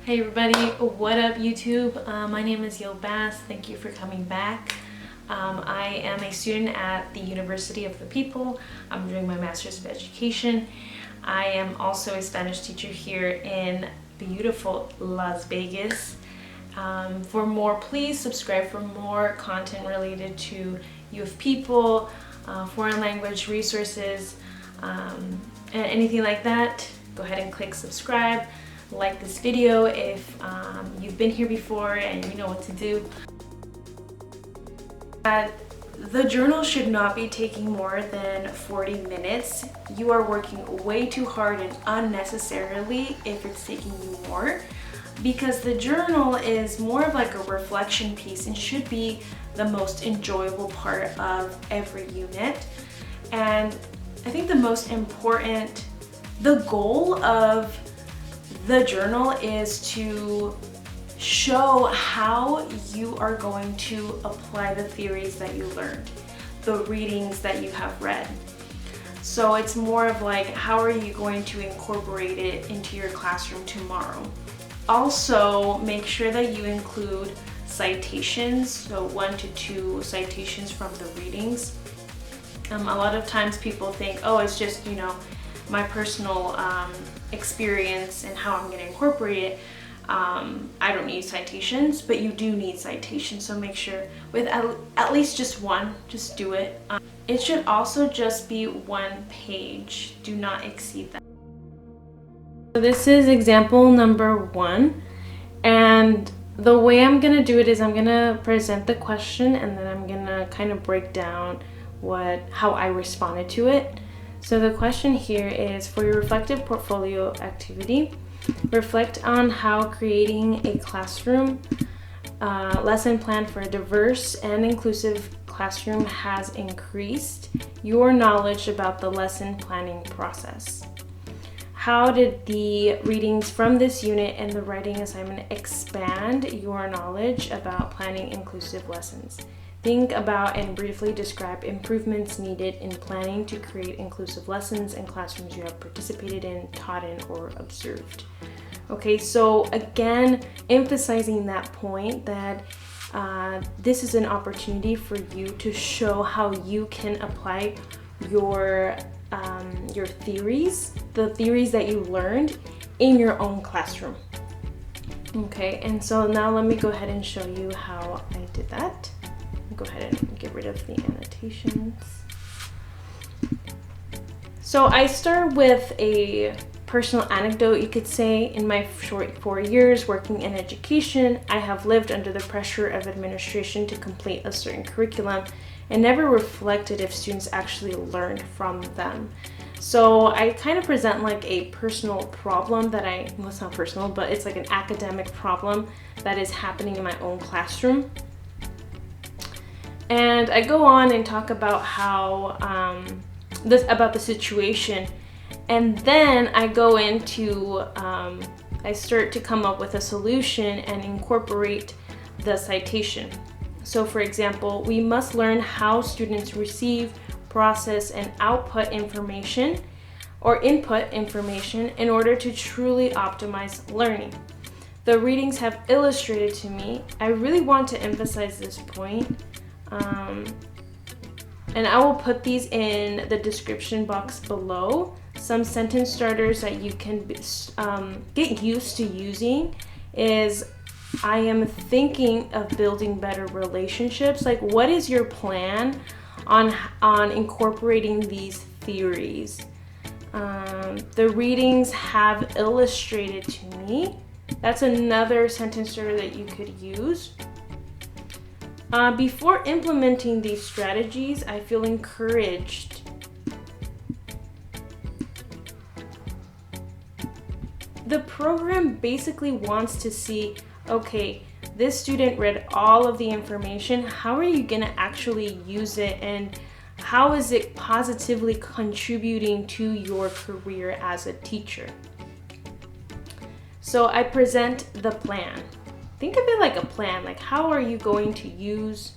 Hey everybody, what up YouTube? My name is Yo Bass. Thank you for coming back. I am a student at the University of the People. I'm doing my Master's of Education. I am also a Spanish teacher here in beautiful Las Vegas. Please subscribe for more content related to U of People, foreign language resources, and anything like that. Go ahead and click subscribe. Like this video if you've been here before and you know what to do. The journal should not be taking more than 40 minutes. You are working way too hard and unnecessarily if it's taking you more, because the journal is more of like a reflection piece and should be the most enjoyable part of every unit. And I think the goal of the journal is to show how you are going to apply the theories that you learned, the readings that you have read. So it's more of like, how are you going to incorporate it into your classroom tomorrow? Also, make sure that you include citations, so 1 to 2 citations from the readings. A lot of times people think, oh, it's just, my personal experience and how I'm going to incorporate it. I don't need citations, but you do need citations, so make sure with at least just one, just do it. It should also just be 1 page. Do not exceed that. So this is example number 1, and the way I'm going to do it is I'm going to present the question and then I'm going to kind of break down how I responded to it. So the question here is, for your reflective portfolio activity, reflect on how creating a classroom lesson plan for a diverse and inclusive classroom has increased your knowledge about the lesson planning process. How did the readings from this unit and the writing assignment expand your knowledge about planning inclusive lessons? Think about and briefly describe improvements needed in planning to create inclusive lessons in classrooms you have participated in, taught in, or observed. Okay, so again, emphasizing that point that this is an opportunity for you to show how you can apply your theories, the theories that you learned in your own classroom. Okay, and so now let me go ahead and show you how I did that. Go ahead and get rid of the annotations. So I start with a personal anecdote, you could say. In my short 4 years working in education, I have lived under the pressure of administration to complete a certain curriculum and never reflected if students actually learned from them. So I kind of present like a personal problem well, it's not personal, but it's like an academic problem that is happening in my own classroom. And I go on and talk about how about the situation, and then I go into I start to come up with a solution and incorporate the citation. So for example, we must learn how students receive, process, and output information or input information in order to truly optimize learning. The readings have illustrated to me. I really want to emphasize this point. And I will put these in the description box below. Some sentence starters that you can get used to using is, I am thinking of building better relationships. Like, what is your plan on incorporating these theories? The readings have illustrated to me. That's another sentence starter that you could use. Before implementing these strategies, I feel encouraged. The program basically wants to see, okay, this student read all of the information. How are you going to actually use it, and how is it positively contributing to your career as a teacher? So I present the plan. Think of it like a plan, like how are you going to use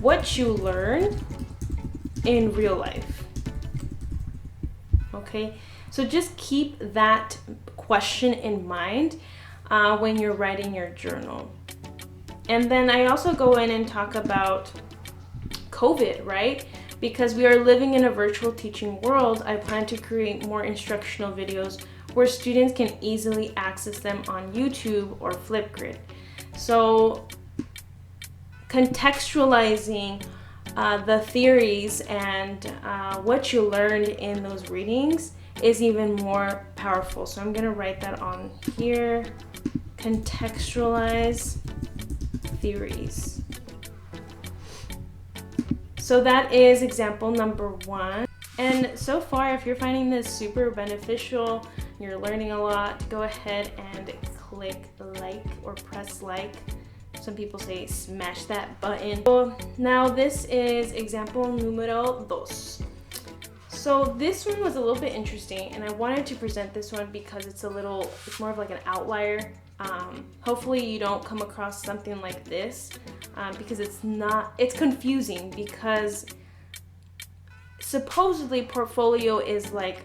what you learned in real life? Okay, so just keep that question in mind when you're writing your journal. And then I also go in and talk about COVID, right? Because we are living in a virtual teaching world, I plan to create more instructional videos where students can easily access them on YouTube or Flipgrid. So contextualizing the theories and what you learned in those readings is even more powerful. So I'm gonna write that on here. Contextualize theories. So that is example number 1. And so far, if you're finding this super beneficial, you're learning a lot, go ahead and click like or press like. Some people say smash that button. So now this is example numero 2. So this one was a little bit interesting, and I wanted to present this one because it's more of like an outlier. Hopefully you don't come across something like this because it's confusing, because supposedly portfolio is like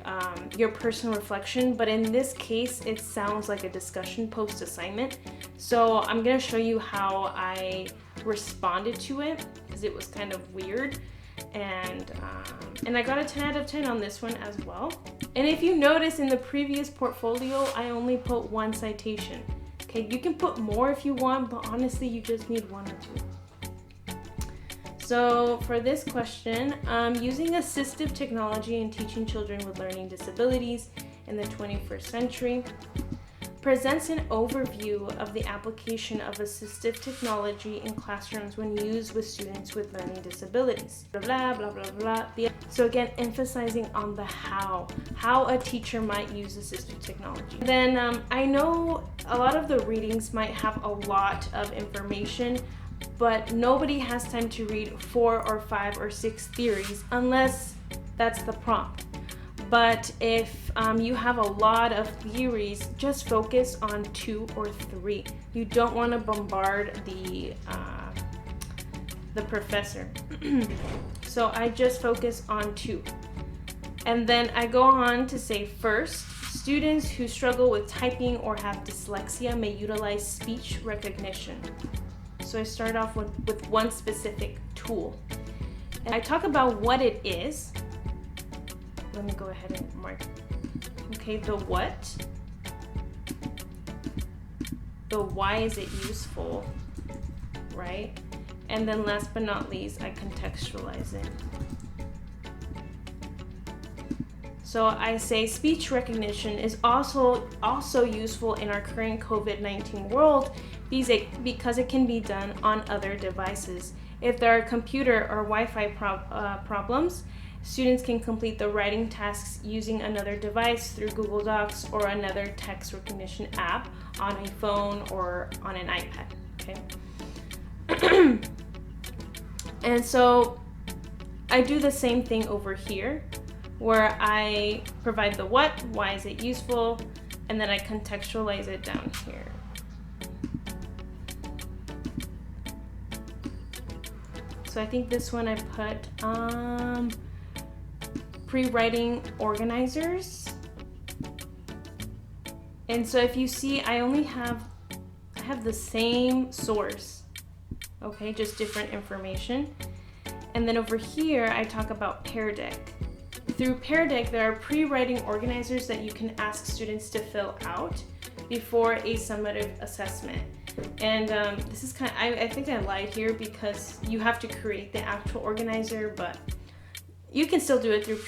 your personal reflection, but in this case it sounds like a discussion post assignment. So I'm gonna show you how I responded to it, because it was kind of weird, and I got a 10 out of 10 on this one as well. And if you notice, in the previous portfolio I only put 1 citation. Okay, you can put more if you want, but honestly you just need 1 or 2. So for this question, using assistive technology in teaching children with learning disabilities in the 21st century presents an overview of the application of assistive technology in classrooms when used with students with learning disabilities. Blah, blah, blah, blah, blah. So again, emphasizing on the how a teacher might use assistive technology. Then I know a lot of the readings might have a lot of information, but nobody has time to read 4 or 5 or 6 theories unless that's the prompt. But if you have a lot of theories, just focus on 2 or 3. You don't want to bombard the professor. So I just focus on 2. And then I go on to say, first, students who struggle with typing or have dyslexia may utilize speech recognition. So I start off with one specific tool. And I talk about what it is. Let me go ahead and mark. Okay, the what. The why is it useful, right? And then last but not least, I contextualize it. So I say speech recognition is also useful in our current COVID-19 world because it can be done on other devices. If there are computer or Wi-Fi problems, students can complete the writing tasks using another device through Google Docs or another text recognition app on a phone or on an iPad, okay? And so I do the same thing over here, where I provide the what, why is it useful, and then I contextualize it down here. So I think this one I put pre-writing organizers. And so if you see, I have the same source, okay, just different information. And then over here, I talk about Pear Deck. Through Pear Deck, there are pre-writing organizers that you can ask students to fill out before a summative assessment. And this is I think I lied here because you have to create the actual organizer, but you can still do it through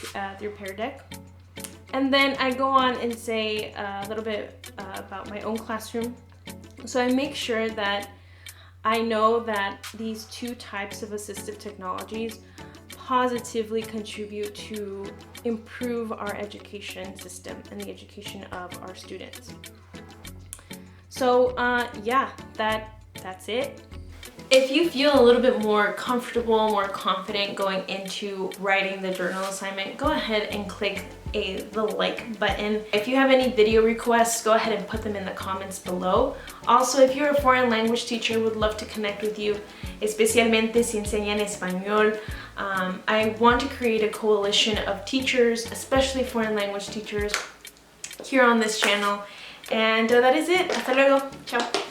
Pear Deck. And then I go on and say a little bit about my own classroom. So I make sure that I know that these 2 types of assistive technologies positively contribute to improve our education system and the education of our students. So yeah, that's it. If you feel a little bit more comfortable, more confident going into writing the journal assignment, go ahead and click the like button. If you have any video requests, go ahead and put them in the comments below. Also, if you're a foreign language teacher, would love to connect with you, especialmente si enseñan español. I want to create a coalition of teachers, especially foreign language teachers, here on this channel. And that is it. Hasta luego. Ciao.